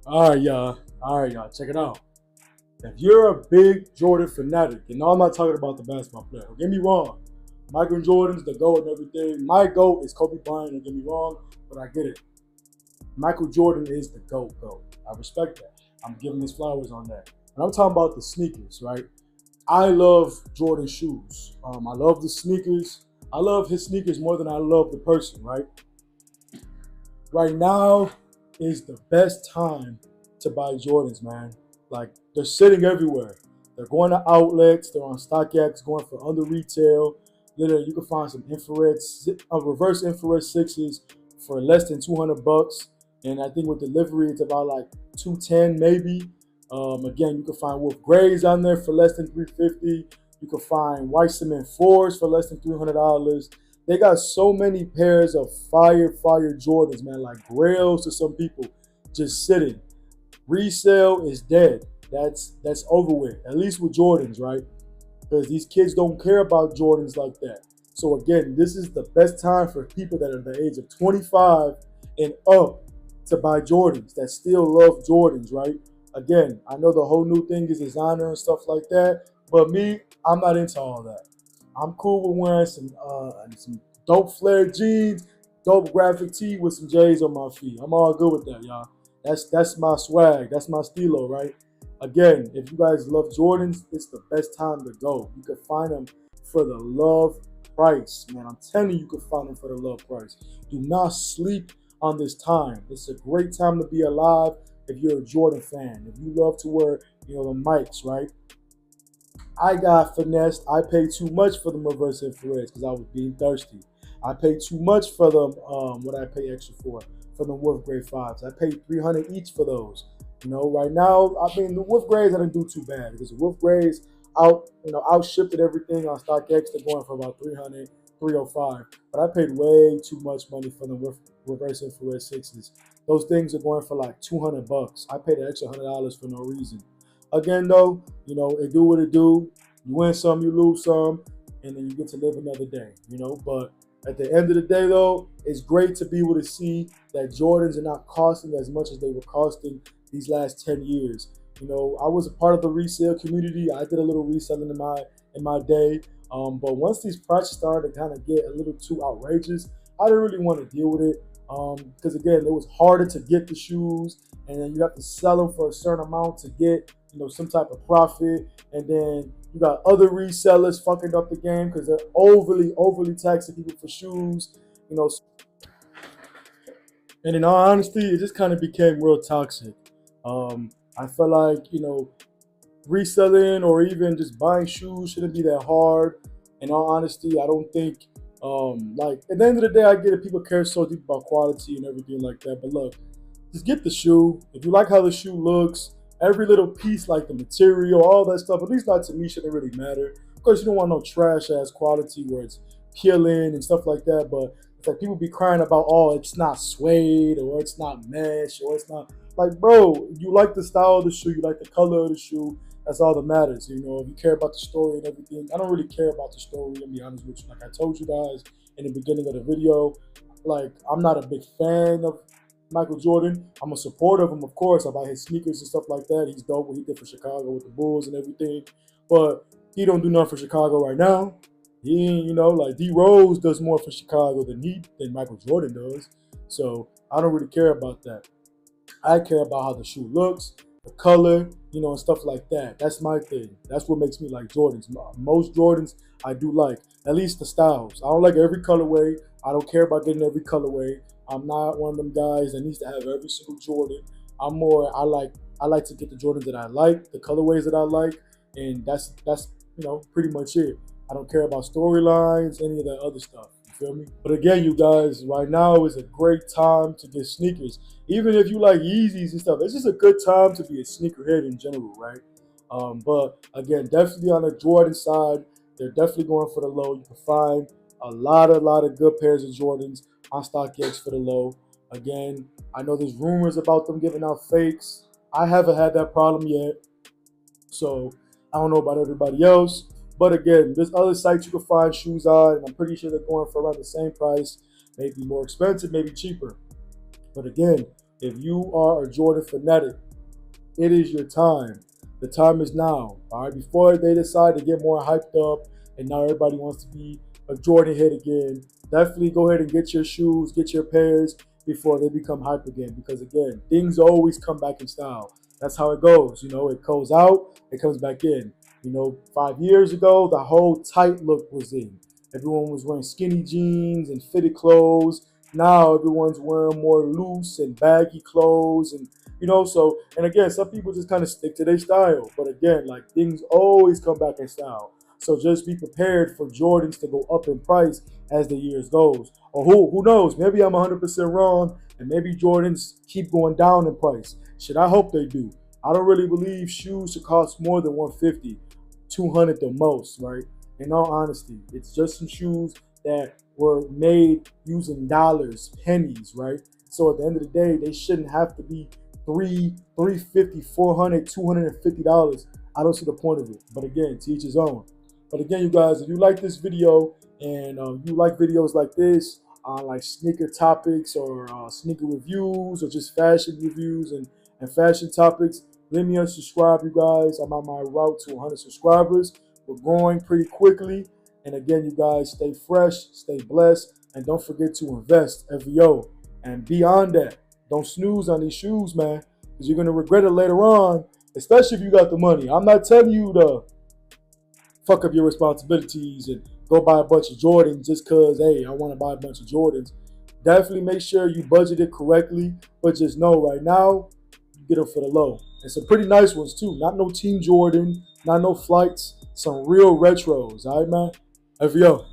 All right, y'all. All right, y'all. Check it out. If you're a big Jordan fanatic, and no, I'm not talking about the basketball player. Don't get me wrong. Michael Jordan's the GOAT and everything. My GOAT is Kobe Bryant. Don't get me wrong, but I get it. Michael Jordan is the GOAT, GOAT. I respect that. I'm giving his flowers on that. And I'm talking about the sneakers, right? I love Jordan shoes. I love the sneakers. I love his sneakers more than I love the person, right? Right now is the best time to buy Jordans, man. Like they're sitting everywhere. They're going to outlets. They're on StockX, going for under retail. Literally, you can find some reverse infrared sixes for less than $200, and I think with delivery it's about like 210 maybe. Again, you can find Wolf Grays on there for less than 350. You can find white cement fours for less than $300. They got so many pairs of fire Jordans, man, like grails to some people, just sitting. Resale is dead. That's over with. At least with Jordans, right? Because these kids don't care about Jordans like that. So again, this is the best time for people that are the age of 25 and up to buy Jordans that still love Jordans, right? Again, I know the whole new thing is designer and stuff like that, but me, I'm not into all that. I'm cool with wearing some dope flare jeans, dope graphic tee with some J's on my feet. I'm all good with that, y'all. That's my swag. That's my stilo, right? Again, if you guys love Jordans, it's the best time to go. You can find them for the love price, man. I'm telling you, you can find them for the love price. Do not sleep on this time. It's a great time to be alive if you're a Jordan fan. If you love to wear, the mics, right? I got finessed. I paid too much for the reverse infrareds because I was being thirsty. I paid too much for them. What I pay extra for the Wolf Grade fives. I paid 300 each for those. Right now, I mean the Wolf Grades I didn't do too bad because the Wolf Grades outshifted everything on StockX. They're going for about 300, 305. But I paid way too much money for the reverse infrared sixes. Those things are going for like $200. I paid an extra $100 for no reason. Again, though, it do what it do. You win some, you lose some, and then you get to live another day. But at the end of the day, though, it's great to be able to see that Jordans are not costing as much as they were costing these last 10 years. I was a part of the resale community. I did a little reselling in my day. But once these prices started to kind of get a little too outrageous, I didn't really want to deal with it. Because again, it was harder to get the shoes, and then you have to sell them for a certain amount to get some type of profit, and then you got other resellers fucking up the game because they're overly taxing people for shoes, you know. And in all honesty, it just kind of became real toxic. I felt like reselling or even just buying shoes shouldn't be that hard. In all honesty, I don't think like at the end of the day, I get it. People care so deep about quality and everything like that. But look, just get the shoe. If you like how the shoe looks, every little piece, like the material, all that stuff, at least not to me, shouldn't really matter. Of course, you don't want no trash ass quality where it's peeling and stuff like that. But it's like people be crying about, oh, it's not suede or it's not mesh or it's not like, bro, you like the style of the shoe, you like the color of the shoe. That's all that matters. If you care about the story and everything, I don't really care about the story. To be honest with you, like I told you guys in the beginning of the video, like I'm not a big fan of Michael Jordan. I'm a supporter of him, of course. I buy his sneakers and stuff like that. He's dope what he did for Chicago with the Bulls and everything. But he don't do nothing for Chicago right now. He, like D Rose does more for Chicago than Michael Jordan does. So I don't really care about that. I care about how the shoe looks, the color, and stuff like that. That's my thing. That's what makes me like Jordans. Most Jordans I do like, at least the styles. I don't like every colorway. I don't care about getting every colorway. I'm not one of them guys that needs to have every single Jordan. I like to get the Jordans that I like, the colorways that I like, and that's pretty much it. I don't care about storylines, any of that other stuff. You feel me? But again, you guys, right now is a great time to get sneakers. Even if you like Yeezys and stuff, it's just a good time to be a sneakerhead in general, right? But again, definitely on the Jordan side, they're definitely going for the low. You can find a lot of good pairs of Jordans on StockX for the low. Again, I know there's rumors about them giving out fakes. I haven't had that problem yet, so I don't know about everybody else. But again, there's other sites you can find shoes on, and I'm pretty sure they're going for around the same price, maybe more expensive, maybe cheaper. But again, If you are a Jordan fanatic, it is your time. The time is now. All right. Before they decide to get more hyped up and now everybody wants to be a Jordan head again, definitely go ahead and get your shoes, get your pairs before they become hype again. Because again, things always come back in style. That's how it goes. You know, it goes out, it comes back in. You know, 5 years ago, the whole tight look was in. Everyone was wearing skinny jeans and fitted clothes. Now everyone's wearing more loose and baggy clothes and so, and again, some people just kind of stick to their style. But again, like things always come back in style. So just be prepared for Jordans to go up in price as the years goes. Or who knows? Maybe I'm 100% wrong, and maybe Jordans keep going down in price. Should I hope they do? I don't really believe shoes should cost more than 150, 200 the most, right? In all honesty, it's just some shoes that were made using dollars, pennies, right? So at the end of the day, they shouldn't have to be 350, 400, $250. I don't see the point of it. But again, to each his own. But again, you guys, if you like this video and you like videos like this on like sneaker topics or sneaker reviews or just fashion reviews and fashion topics, leave me a subscribe, you guys. I'm on my route to 100 subscribers. We're growing pretty quickly. And again, you guys, stay fresh, stay blessed, and don't forget to invest, FVO. And beyond that, don't snooze on these shoes, man, because you're going to regret it later on, especially if you got the money. I'm not telling you to fuck up your responsibilities and go buy a bunch of Jordans just because, hey, I want to buy a bunch of Jordans. Definitely make sure you budget it correctly, but just know right now, you get them for the low. And some pretty nice ones, too. Not no Team Jordan, not no flights, some real retros, all right, man? FVO.